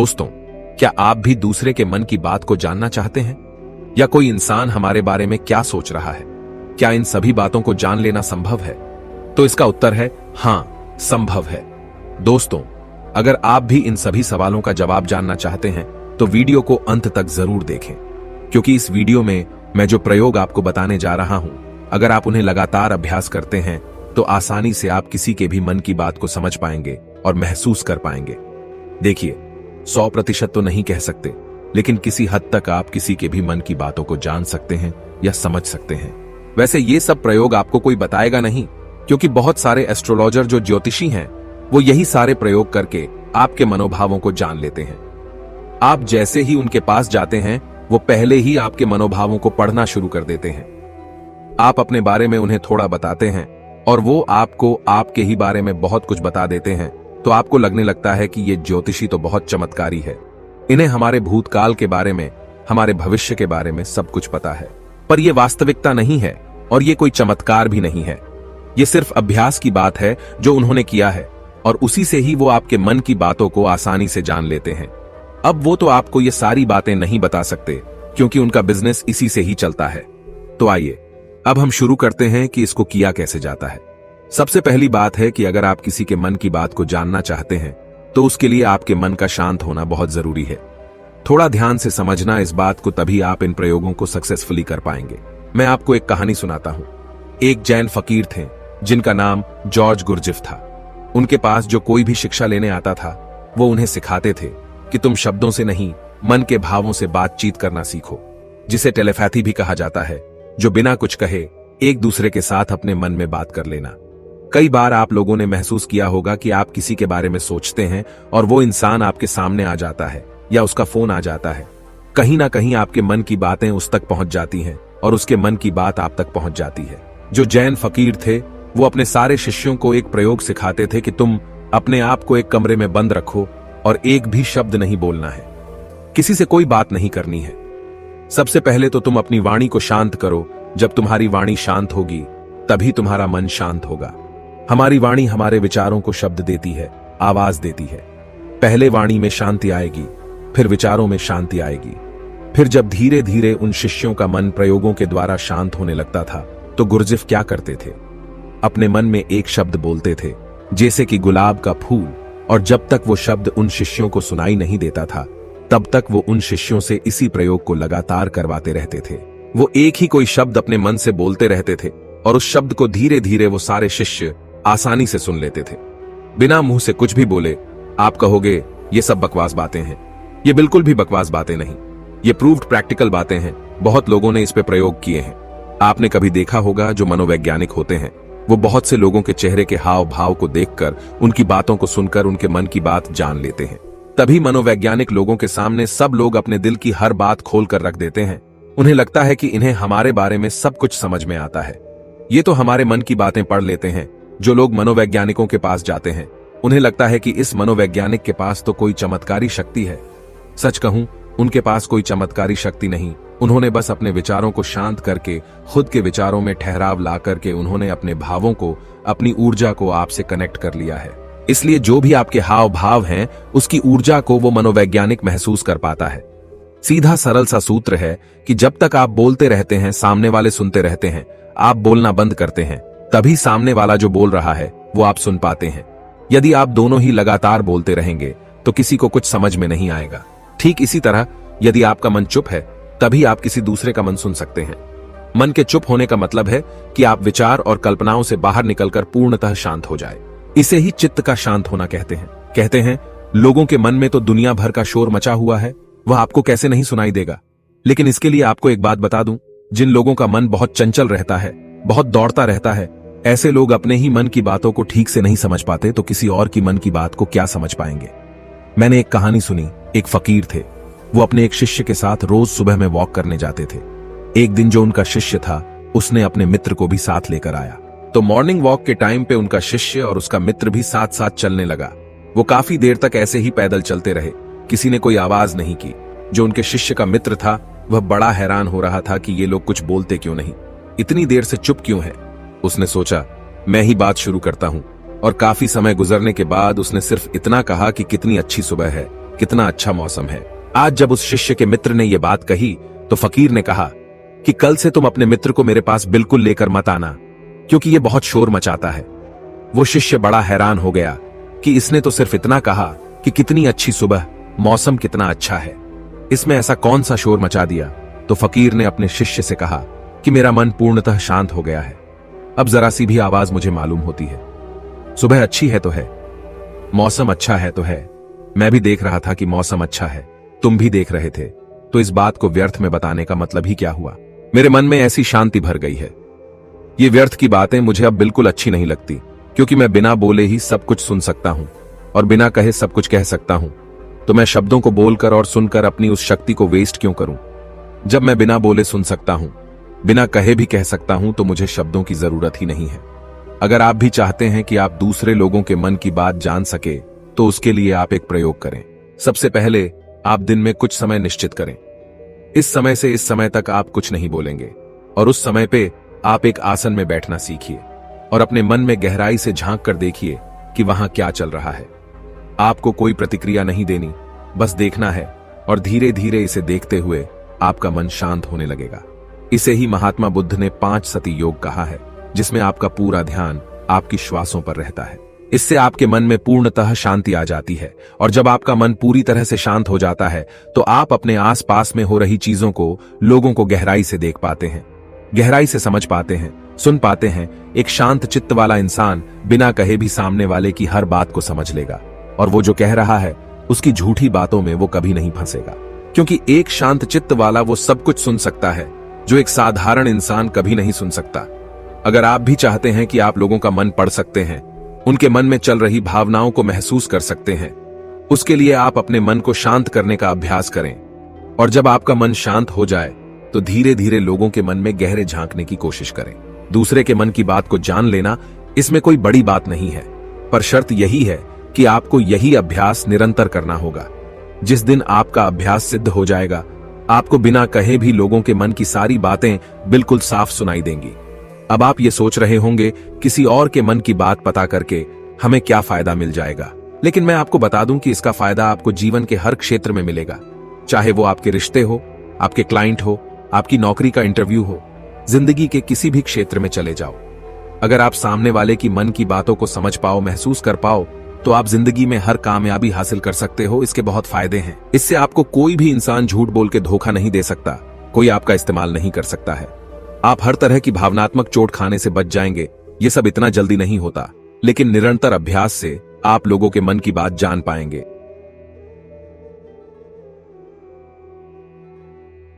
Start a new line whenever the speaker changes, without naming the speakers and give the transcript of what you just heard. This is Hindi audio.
दोस्तों, क्या आप भी दूसरे के मन की बात को जानना चाहते हैं? या कोई इंसान हमारे बारे में क्या सोच रहा है? क्या इन सभी बातों को जान लेना संभव है? तो इसका उत्तर है हाँ, संभव है। दोस्तों, अगर आप भी इन सभी सवालों का जवाब जानना चाहते हैं तो वीडियो को अंत तक जरूर देखें, क्योंकि इस वीडियो में मैं जो प्रयोग आपको बताने जा रहा हूं, अगर आप उन्हें लगातार अभ्यास करते हैं तो आसानी से आप किसी के भी मन की बात को समझ पाएंगे और महसूस कर पाएंगे। देखिए, 100% तो नहीं कह सकते, लेकिन किसी हद तक आप किसी के भी मन की बातों को जान सकते हैं या समझ सकते हैं। वैसे ये सब प्रयोग आपको कोई बताएगा नहीं, क्योंकि बहुत सारे एस्ट्रोलॉजर जो ज्योतिषी हैं वो यही सारे प्रयोग करके आपके मनोभावों को जान लेते हैं। आप जैसे ही उनके पास जाते हैं वो पहले ही आपके मनोभावों को पढ़ना शुरू कर देते हैं। आप अपने बारे में उन्हें थोड़ा बताते हैं और वो आपको आपके ही बारे में बहुत कुछ बता देते हैं, तो आपको लगने लगता है कि ये ज्योतिषी तो बहुत चमत्कारी है। इन्हें हमारे भूतकाल के बारे में, हमारे भविष्य के बारे में सब कुछ पता है। पर यह वास्तविकता नहीं है और ये कोई चमत्कार भी नहीं है। ये सिर्फ अभ्यास की बात है जो उन्होंने किया है, और उसी से ही वो आपके मन की बातों को आसानी से जान लेते हैं। अब वो तो आपको ये सारी बातें नहीं बता सकते, क्योंकि उनका बिजनेस इसी से ही चलता है। तो आइए अब हम शुरू करते हैं कि इसको किया कैसे जाता है। सबसे पहली बात है कि अगर आप किसी के मन की बात को जानना चाहते हैं तो उसके लिए आपके मन का शांत होना बहुत जरूरी है। थोड़ा ध्यान से समझना इस बात को, तभी आप इन प्रयोगों को सक्सेसफुली कर पाएंगे। मैं आपको एक कहानी सुनाता हूं। एक जैन फकीर थे जिनका नाम जॉर्ज गुरजिफ था। उनके पास जो कोई भी शिक्षा लेने आता था वो उन्हें सिखाते थे कि तुम शब्दों से नहीं, मन के भावों से बातचीत करना सीखो, जिसे टेलीपैथी भी कहा जाता है, जो बिना कुछ कहे एक दूसरे के साथ अपने मन में बात कर लेना। कई बार आप लोगों ने महसूस किया होगा कि आप किसी के बारे में सोचते हैं और वो इंसान आपके सामने आ जाता है या उसका फोन आ जाता है। कहीं ना कहीं आपके मन की बातें उस तक पहुंच जाती हैं और उसके मन की बात आप तक पहुंच जाती है। जो जैन फकीर थे वो अपने सारे शिष्यों को एक प्रयोग सिखाते थे कि तुम अपने आप को एक कमरे में बंद रखो और एक भी शब्द नहीं बोलना है, किसी से कोई बात नहीं करनी है। सबसे पहले तो तुम अपनी वाणी को शांत करो। जब तुम्हारी वाणी शांत होगी तभी तुम्हारा मन शांत होगा। हमारी वाणी हमारे विचारों को शब्द देती है, आवाज देती है। पहले वाणी में शांति आएगी, फिर विचारों में शांति आएगी। फिर जब धीरे धीरे उन शिष्यों का मन प्रयोगों के द्वारा शांत होने लगता था तो गुरजिफ क्या करते थे? अपने मन में एक शब्द बोलते थे, जैसे कि गुलाब का फूल, और जब तक वो शब्द उन शिष्यों को सुनाई नहीं देता था तब तक वो उन शिष्यों से इसी प्रयोग को लगातार करवाते रहते थे। वो एक ही कोई शब्द अपने मन से बोलते रहते थे और उस शब्द को धीरे धीरे वो सारे शिष्य आसानी से सुन लेते थे। बिना मुंह से कुछ भी बोले आप कहोगे ये सब बकवास बातें हैं। ये बिल्कुल भी बकवास बातें नहीं, ये प्रूव्ड प्रैक्टिकल बातें हैं। बहुत लोगों ने इस पे प्रयोग किए हैं। आपने कभी देखा होगा जो मनोवैज्ञानिक होते हैं वो बहुत से लोगों के चेहरे के हाव भाव को देखकर, उनकी बातों को सुनकर उनके मन की बात जान लेते हैं। तभी मनोवैज्ञानिक लोगों के सामने सब लोग अपने दिल की हर बात खोल कर रख देते हैं। उन्हें लगता है कि इन्हें हमारे बारे में सब कुछ समझ में आता है। ये तो हमारे मन की बातें पढ़ लेते हैं। जो लोग मनोवैज्ञानिकों के पास जाते हैं उन्हें लगता है कि इस मनोवैज्ञानिक के पास तो कोई चमत्कारी शक्ति है। सच कहूं, उनके पास कोई चमत्कारी शक्ति नहीं। उन्होंने बस अपने विचारों को शांत करके, खुद के विचारों में ठहराव ला करके उन्होंने अपने भावों को, अपनी ऊर्जा को आपसे कनेक्ट कर लिया है। इसलिए जो भी आपके हाव भाव हैं उसकी ऊर्जा को वो मनोवैज्ञानिक महसूस कर पाता है। सीधा सरल सा सूत्र है कि जब तक आप बोलते रहते हैं, सामने वाले सुनते रहते हैं। आप बोलना बंद करते हैं तभी सामने वाला जो बोल रहा है वो आप सुन पाते हैं। यदि आप दोनों ही लगातार बोलते रहेंगे तो किसी को कुछ समझ में नहीं आएगा। ठीक इसी तरह यदि आपका मन चुप है तभी आप किसी दूसरे का मन सुन सकते हैं। मन के चुप होने का मतलब है कि आप विचार और कल्पनाओं से बाहर निकलकर पूर्णतः शांत हो जाए। इसे ही चित्त का शांत होना कहते हैं। कहते हैं लोगों के मन में तो दुनिया भर का शोर मचा हुआ है, वह आपको कैसे नहीं सुनाई देगा। लेकिन इसके लिए आपको एक बात बता दूं, जिन लोगों का मन बहुत चंचल रहता है, बहुत दौड़ता रहता है, ऐसे लोग अपने ही मन की बातों को ठीक से नहीं समझ पाते तो किसी और की मन की बात को क्या समझ पाएंगे। मैंने एक कहानी सुनी। एक फकीर थे, वो अपने एक शिष्य के साथ रोज सुबह में वॉक करने जाते थे। एक दिन जो उनका शिष्य था उसने अपने मित्र को भी साथ लेकर आया। तो मॉर्निंग वॉक के टाइम पे उनका शिष्य और उसका मित्र भी साथ साथ चलने लगा। वो काफी देर तक ऐसे ही पैदल चलते रहे। किसी ने कोई आवाज नहीं की। जो उनके शिष्य का मित्र था वह बड़ा हैरान हो रहा था कि ये लोग कुछ बोलते क्यों नहीं, इतनी देर से चुप क्यों है। उसने सोचा मैं ही बात शुरू करता हूं, और काफी समय गुजरने के बाद उसने सिर्फ इतना कहा कि कितनी अच्छी सुबह है, कितना अच्छा मौसम है। आज जब उस शिष्य के मित्र ने यह बात कही तो फकीर ने कहा कि कल से तुम अपने मित्र को मेरे पास बिल्कुल लेकर मत आना, क्योंकि यह बहुत शोर मचाता है। वो शिष्य बड़ा हैरान हो गया कि इसने तो सिर्फ इतना कहा कि कितनी अच्छी सुबह, मौसम कितना अच्छा है, इसमें ऐसा कौन सा शोर मचा दिया। तो फकीर ने अपने शिष्य से कहा कि मेरा मन पूर्णतः शांत हो गया है, अब जरा सी भी आवाज मुझे मालूम होती है। सुबह अच्छी है तो है, मौसम अच्छा है तो है, मैं भी देख रहा था कि मौसम अच्छा है, तुम भी देख रहे थे, तो इस बात को व्यर्थ में बताने का मतलब ही क्या हुआ। मेरे मन में ऐसी शांति भर गई है, ये व्यर्थ की बातें मुझे अब बिल्कुल अच्छी नहीं लगती, क्योंकि मैं बिना बोले ही सब कुछ सुन सकता हूं और बिना कहे सब कुछ कह सकता हूं। तो मैं शब्दों को बोलकर और सुनकर अपनी उस शक्ति को वेस्ट क्यों करूं? जब मैं बिना बोले सुन सकता हूं, बिना कहे भी कह सकता हूं, तो मुझे शब्दों की जरूरत ही नहीं है। अगर आप भी चाहते हैं कि आप दूसरे लोगों के मन की बात जान सके, तो उसके लिए आप एक प्रयोग करें। सबसे पहले आप दिन में कुछ समय निश्चित करें। इस समय से इस समय तक आप कुछ नहीं बोलेंगे, और उस समय पे आप एक आसन में बैठना सीखिए और अपने मन में गहराई से झांक कर देखिए कि वहां क्या चल रहा है। आपको कोई प्रतिक्रिया नहीं देनी, बस देखना है, और धीरे धीरे इसे देखते हुए आपका मन शांत होने लगेगा। इसे ही महात्मा बुद्ध ने 5 सती योग कहा है, जिसमें आपका पूरा ध्यान आपकी श्वासों पर रहता है। इससे आपके मन में पूर्णतः शांति आ जाती है, और जब आपका मन पूरी तरह से शांत हो जाता है तो आप अपने आसपास में हो रही चीजों को, लोगों को गहराई से देख पाते हैं, गहराई से समझ पाते हैं, सुन पाते हैं। एक शांत चित्त वाला इंसान बिना कहे भी सामने वाले की हर बात को समझ लेगा, और वो जो कह रहा है उसकी झूठी बातों में वो कभी नहीं फंसेगा, क्योंकि एक शांत चित्त वाला वो सब कुछ सुन सकता है जो एक साधारण इंसान कभी नहीं सुन सकता। अगर आप भी चाहते हैं कि आप लोगों का मन पढ़ सकते हैं, उनके मन में चल रही भावनाओं को महसूस कर सकते हैं, उसके लिए आप अपने मन को शांत करने का अभ्यास करें। और जब आपका मन शांत हो जाए तो धीरे धीरे लोगों के मन में गहरे झांकने की कोशिश करें। दूसरे के मन की बात को जान लेना, इसमें कोई बड़ी बात नहीं है, पर शर्त यही है कि आपको यही अभ्यास निरंतर करना होगा। जिस दिन आपका अभ्यास सिद्ध हो जाएगा, आपको बिना कहे भी लोगों के मन की सारी बातें बिल्कुल साफ सुनाई देंगी। अब आप ये सोच रहे होंगे, किसी और के मन की बात पता करके हमें क्या फायदा मिल जाएगा? लेकिन मैं आपको बता दूं कि इसका फायदा आपको जीवन के हर क्षेत्र में मिलेगा, चाहे वो आपके रिश्ते हो, आपके क्लाइंट हो, आपकी नौकरी का इंटरव्यू हो, जिंदगी के किसी भी क्षेत्र में चले जाओ। अगर आप सामने वाले की मन की बातों को समझ पाओ, महसूस कर पाओ, तो आप जिंदगी में हर कामयाबी हासिल कर सकते हो। इसके बहुत फायदे हैं। इससे आपको कोई भी इंसान झूठ बोल के धोखा नहीं दे सकता, कोई आपका इस्तेमाल नहीं कर सकता है। आप हर तरह की भावनात्मक चोट खाने से बच जाएंगे। ये सब इतना जल्दी नहीं होता, लेकिन निरंतर अभ्यास से आप लोगों के मन की बात जान पाएंगे।